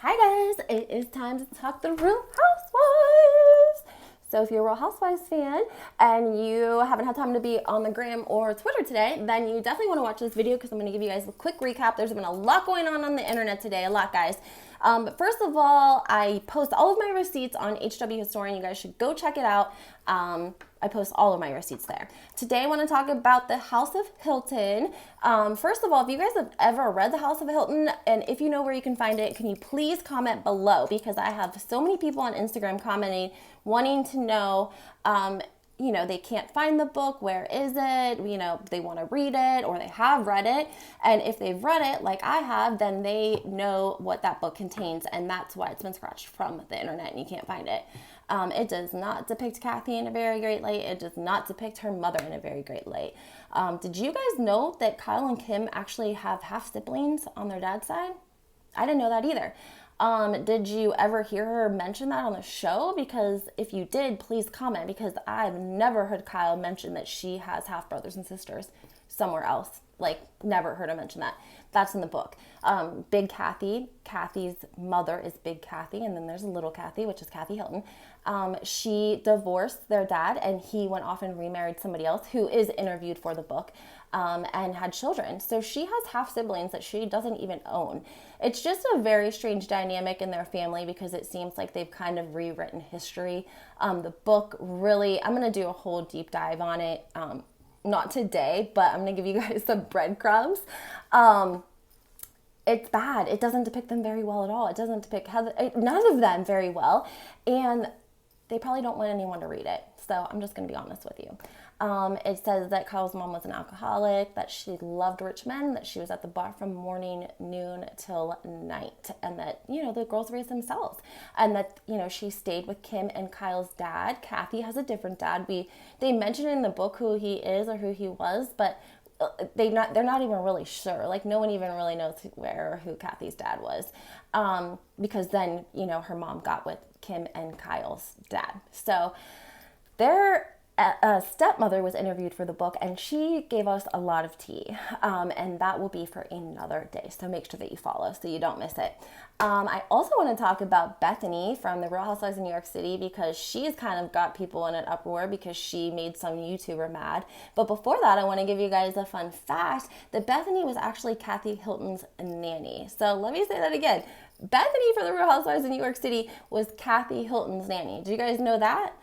Hi guys, it is time to talk the Real Housewives. So if you're a Real Housewives fan and you haven't had time to be on the gram or Twitter today, then you definitely want to watch this video because I'm going to give you guys a quick recap. There's been a lot going on the internet today, a lot guys. But first of all, I post all of my receipts on HW Historian. You guys should go check it out. I post all of my receipts there. Today I want to talk about the House of Hilton. First of all, if you guys have ever read the House of Hilton, and if you know where you can find it, can you please comment below? Because I have so many people on Instagram commenting, wanting to know, they can't find the book. Where is it? They want to read it or they have read it. And if they've read it like I have, then they know what that book contains. And that's why it's been scratched from the internet and you can't find it. It does not depict Kathy in a very great light. It does not depict her mother in a very great light. Did you guys know that Kyle and Kim actually have half siblings on their dad's side? I didn't know that either. Did you ever hear her mention that on the show? Because if you did, please comment, because I've never heard Kyle mention that she has half brothers and sisters somewhere else. Like, never heard her mention that. That's in the book. Big Kathy, Kathy's mother is Big Kathy, and then there's little Kathy, which is Kathy Hilton. She divorced their dad, and he went off and remarried somebody else who is interviewed for the book, and had children. So she has half siblings that she doesn't even own. It's just a very strange dynamic in their family because it seems like they've kind of rewritten history. The book really, I'm going to do a whole deep dive on it. Not today, but I'm going to give you guys some breadcrumbs. It's bad. It doesn't depict them very well at all. It doesn't depict none of them very well. And they probably don't want anyone to read it. So I'm just going to be honest with you. It says that Kyle's mom was an alcoholic, that she loved rich men, that she was at the bar from morning, noon till night, and that, the girls raised themselves, and that, she stayed with Kim and Kyle's dad. Kathy has a different dad. They mention in the book who he is or who he was, but they're not even really sure. Like, no one even really knows who Kathy's dad was, because then, her mom got with Kim and Kyle's dad. So their stepmother was interviewed for the book, and she gave us a lot of tea, and that will be for another day. So make sure that you follow so you don't miss it. I also want to talk about Bethany from the Real Housewives of New York City, because she's kind of got people in an uproar because she made some YouTuber mad. But before that, I want to give you guys a fun fact that Bethany was actually Kathy Hilton's nanny. So let me say that again. Bethany for the Real Housewives of New York City was Kathy Hilton's nanny. Do you guys know that?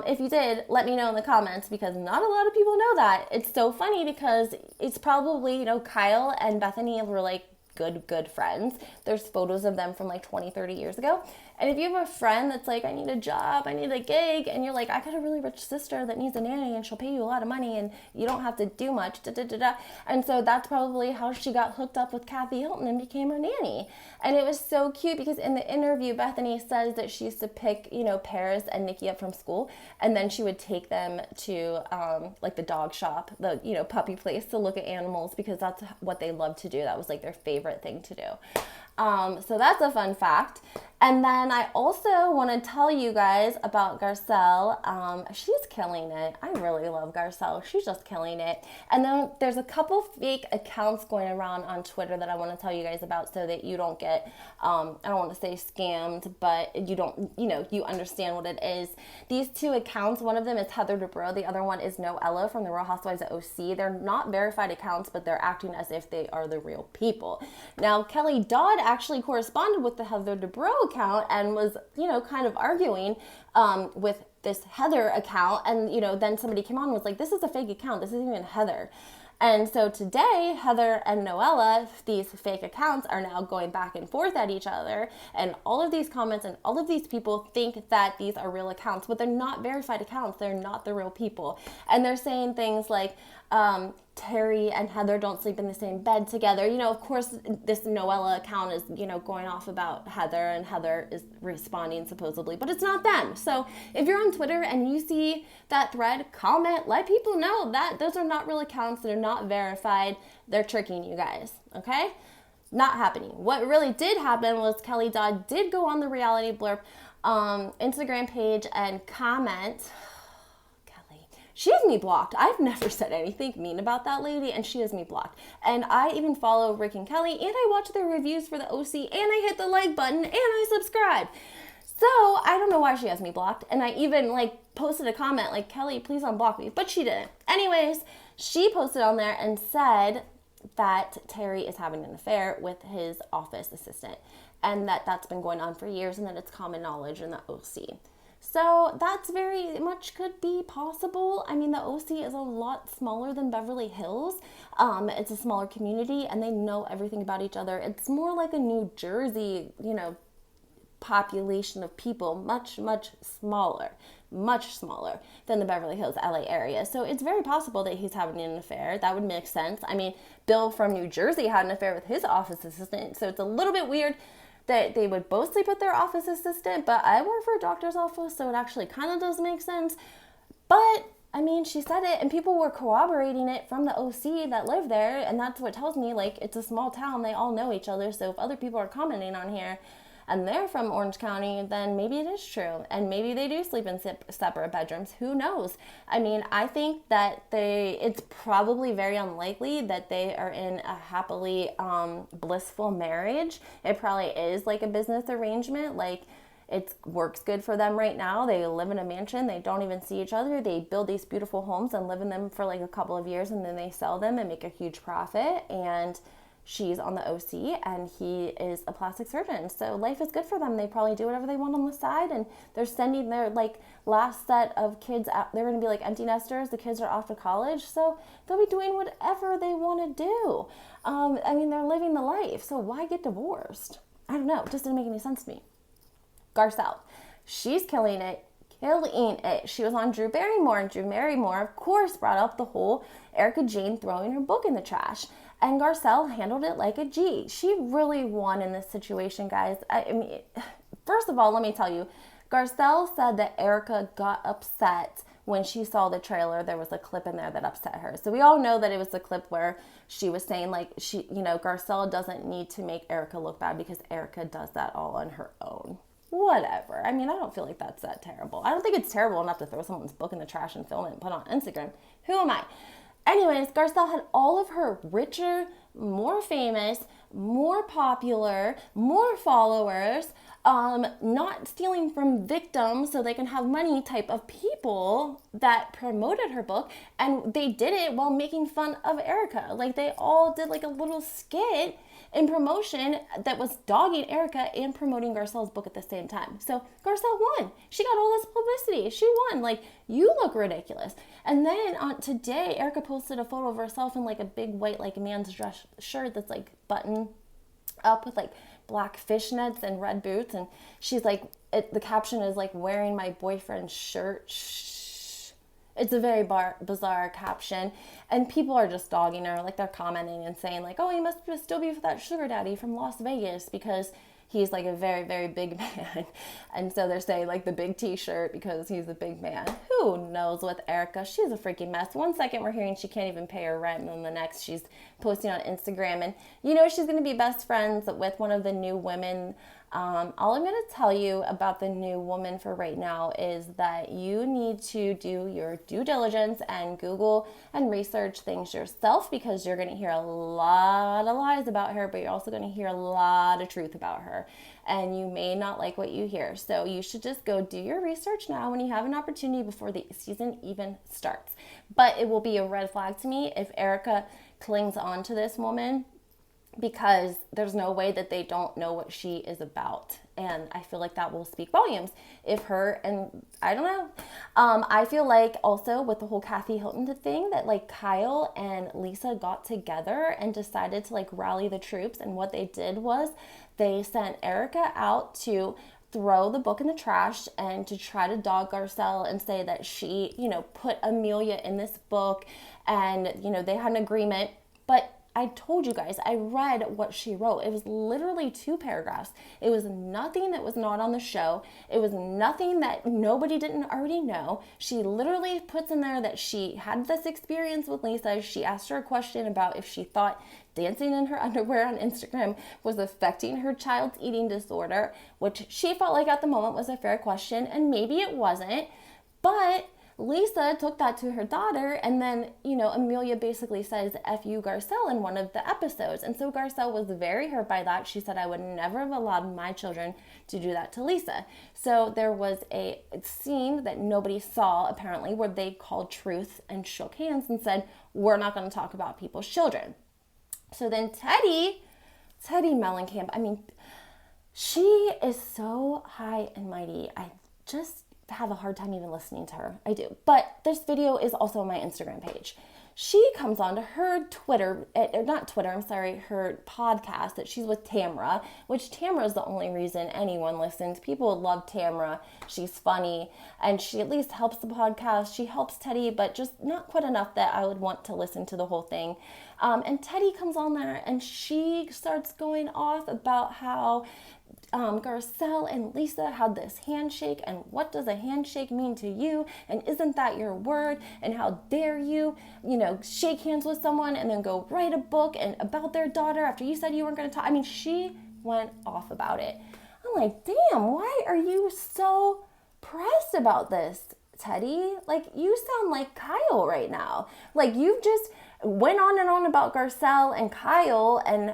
If you did, let me know in the comments, because not a lot of people know that. It's so funny because it's probably, Kyle and Bethany were like good friends. There's photos of them from like 20, 30 years ago. And if you have a friend that's like, I need a job, I need a gig, and you're like, I got a really rich sister that needs a nanny and she'll pay you a lot of money and you don't have to do much, And so that's probably how she got hooked up with Kathy Hilton and became her nanny. And it was so cute because in the interview, Bethany says that she used to pick, Paris and Nikki up from school, and then she would take them to like the dog shop, the, puppy place, to look at animals, because that's what they loved to do. That was like their favorite thing to do. So that's a fun fact. And then I also want to tell you guys about Garcelle. She's killing it. I really love Garcelle. She's just killing it. And then there's a couple fake accounts going around on Twitter that I want to tell you guys about, so that you don't get, I don't want to say scammed, but you don't, you understand what it is. These two accounts, one of them is Heather Dubrow. The other one is Noella from the Real Housewives of OC. They're not verified accounts, but they're acting as if they are the real people. Now, Kelly Dodd actually corresponded with the Heather Dubrow account and was, kind of arguing with this Heather account. And, then somebody came on and was like, this is a fake account. This isn't even Heather. And so today, Heather and Noella, these fake accounts, are now going back and forth at each other. And all of these comments and all of these people think that these are real accounts, but they're not verified accounts. They're not the real people. And they're saying things like, Terry and Heather don't sleep in the same bed together. Of course, this Noella account is, going off about Heather, and Heather is responding supposedly, but it's not them. So if you're on Twitter and you see that thread, comment, let people know that those are not real accounts. They're not verified. They're tricking you guys. Okay? Not happening. What really did happen was Kelly Dodd did go on the Reality Blurb Instagram page and comment. She has me blocked. I've never said anything mean about that lady, and she has me blocked. And I even follow Rick and Kelly, and I watch their reviews for the OC, and I hit the like button, and I subscribe. So I don't know why she has me blocked. And I even posted a comment like, Kelly, please unblock me. But she didn't. Anyways, she posted on there and said that Terry is having an affair with his office assistant, and that's been going on for years, and that it's common knowledge in the OC. So that's very much could be possible. I mean, the OC is a lot smaller than Beverly Hills. It's a smaller community, and they know everything about each other. It's more like a New Jersey, population of people, much, much smaller than the Beverly Hills, LA area. So it's very possible that he's having an affair. That would make sense. I mean, Bill from New Jersey had an affair with his office assistant. So it's a little bit weird that they would both sleep with their office assistant, but I work for a doctor's office, so it actually kind of does make sense. But I mean, she said it, and people were corroborating it from the OC that live there, and that's what tells me, it's a small town, they all know each other, so if other people are commenting on here, and they're from Orange County, then maybe it is true. And maybe they do sleep in separate bedrooms. Who knows? I mean, I think that it's probably very unlikely that they are in a happily blissful marriage. It probably is like a business arrangement. It works good for them right now. They live in a mansion. They don't even see each other. They build these beautiful homes and live in them for a couple of years, and then they sell them and make a huge profit. And she's on the OC, and he is a plastic surgeon. So life is good for them. They probably do whatever they want on the side, and they're sending their last set of kids out. They're going to be empty nesters. The kids are off to college, so they'll be doing whatever they want to do. I mean, they're living the life. So why get divorced? I don't know. It just didn't make any sense to me. Garcelle, she's killing it. She was on Drew Barrymore, and Drew Barrymore, of course, brought up the whole Erika Jayne throwing her book in the trash. And Garcelle handled it like a G. She really won in this situation, guys. I mean, first of all, let me tell you, Garcelle said that Erika got upset when she saw the trailer. There was a clip in there that upset her. So we all know that it was the clip where she was saying Garcelle doesn't need to make Erika look bad because Erika does that all on her own. Whatever. I mean, I don't feel like that's that terrible. I don't think it's terrible enough to throw someone's book in the trash and film it and put it on Instagram. Who am I? Anyways, Garcelle had all of her richer, more famous, more popular, more followers, not stealing from victims so they can have money type of people that promoted her book. And they did it while making fun of Erika. They all did a little skit in promotion that was dogging Erika and promoting Garcelle's book at the same time. So Garcelle won. She got all this publicity. She won. You look ridiculous. And then today, Erika posted a photo of herself in a big white man's dress shirt that's buttoned up with black fishnets and red boots. And she's the caption is wearing my boyfriend's shirt. It's a very bizarre caption, and people are just dogging her. They're commenting and saying oh, he must still be with that sugar daddy from Las Vegas because he's a very, very big man. And so they're saying the big t-shirt because he's a big man. Who knows with Erika? She's a freaking mess. One second we're hearing she can't even pay her rent, and then the next she's posting on Instagram, and she's going to be best friends with one of the new women. All I'm going to tell you about the new woman for right now is that you need to do your due diligence and Google and research things yourself, because you're going to hear a lot of lies about her, but you're also going to hear a lot of truth about her, and you may not like what you hear. So you should just go do your research now when you have an opportunity before the season even starts. But it will be a red flag to me if Erika clings on to this woman, because there's no way that they don't know what she is about. And I feel that will speak volumes if her, and I don't know. I feel also with the whole Kathy Hilton thing that Kyle and Lisa got together and decided to rally the troops. And what they did was they sent Erika out to throw the book in the trash and to try to dog Garcelle and say that she, put Amelia in this book, and, they had an agreement. But I told you guys, I read what she wrote. It was literally 2 paragraphs. It was nothing that was not on the show. It was nothing that nobody didn't already know. She literally puts in there that she had this experience with Lisa. She asked her a question about if she thought dancing in her underwear on Instagram was affecting her child's eating disorder, which she felt at the moment was a fair question, and maybe it wasn't. But Lisa took that to her daughter, and then, Amelia basically says, F you, Garcelle, in one of the episodes. And so Garcelle was very hurt by that. She said, I would never have allowed my children to do that to Lisa. So there was a scene that nobody saw, apparently, where they called truth and shook hands and said, we're not going to talk about people's children. So then Teddy Mellencamp, I mean, she is so high and mighty. I just have a hard time even listening to her. I do. But this video is also on my Instagram page. She comes on to her her podcast that she's with Tamra, which Tamra is the only reason anyone listens. People love Tamra. She's funny, and she at least helps the podcast. She helps Teddy, but just not quite enough that I would want to listen to the whole thing. And Teddy comes on there, and she starts going off about how Garcelle and Lisa had this handshake, and what does a handshake mean to you, and isn't that your word, and how dare you, shake hands with someone and then go write a book and about their daughter after you said you weren't going to talk. I mean, she went off about it. I'm like, damn, why are you so pressed about this, Teddy? Like, you sound like Kyle right now. Like, you just went on and on about Garcelle and Kyle and,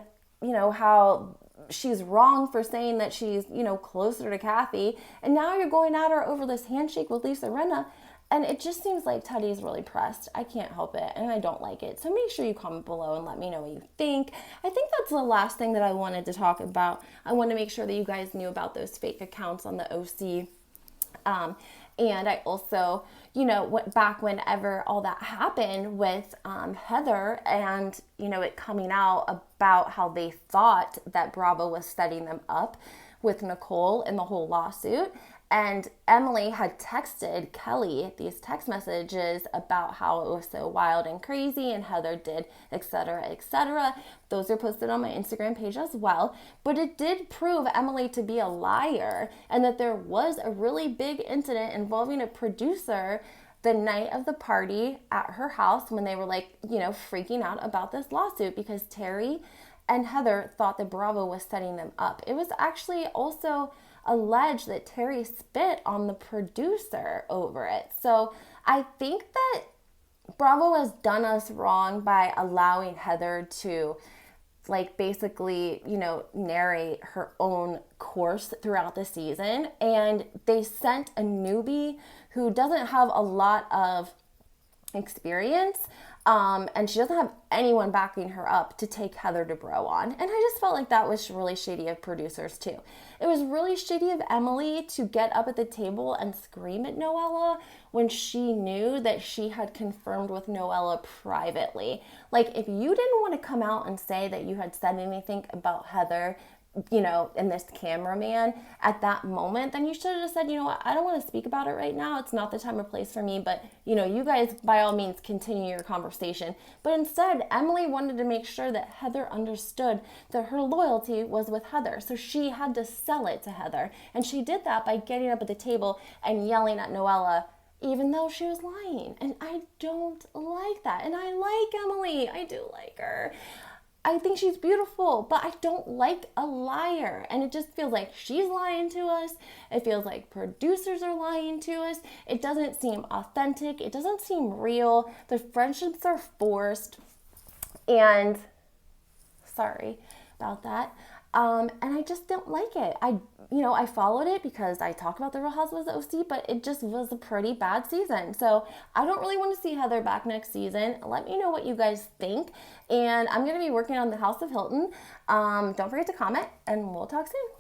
how she's wrong for saying that she's, closer to Kathy. And now you're going at her over this handshake with Lisa Rinna. And it just seems like Teddy's really pressed. I can't help it, and I don't like it. So make sure you comment below and let me know what you think. I think that's the last thing that I wanted to talk about. I want to make sure that you guys knew about those fake accounts on the OC. And I also, went back whenever all that happened with Heather and, it coming out about how they thought that Bravo was setting them up with Nicole in the whole lawsuit. And Emily had texted Kelly these text messages about how it was so wild and crazy, and Heather did, etc., etc. Those are posted on my Instagram page as well. But it did prove Emily to be a liar, and that there was a really big incident involving a producer the night of the party at her house when they were freaking out about this lawsuit because Terry and Heather thought that Bravo was setting them up. It was actually also alleged that Terry spit on the producer over it. So I think that Bravo has done us wrong by allowing Heather to basically, narrate her own course throughout the season. And they sent a newbie who doesn't have a lot of experience, and she doesn't have anyone backing her up to take Heather Dubrow on. And I just felt like that was really shady of producers too. It was really shady of Emily to get up at the table and scream at Noella when she knew that she had confirmed with Noella privately. Like, if you didn't want to come out and say that you had said anything about Heather, and this cameraman at that moment, then you should have just said, what, I don't want to speak about it right now. It's not the time or place for me, but, you guys by all means continue your conversation. But instead, Emily wanted to make sure that Heather understood that her loyalty was with Heather. So she had to sell it to Heather. And she did that by getting up at the table and yelling at Noella, even though she was lying. And I don't like that. And I like Emily. I do like her. I think she's beautiful, but I don't like a liar. And it just feels like she's lying to us. It feels like producers are lying to us. It doesn't seem authentic. It doesn't seem real. The friendships are forced. And sorry about that. And I just don't like it. I followed it because I talked about the Real Housewives of OC, but it just was a pretty bad season. So I don't really want to see Heather back next season. Let me know what you guys think. And I'm going to be working on the House of Hilton. Don't forget to comment, and we'll talk soon.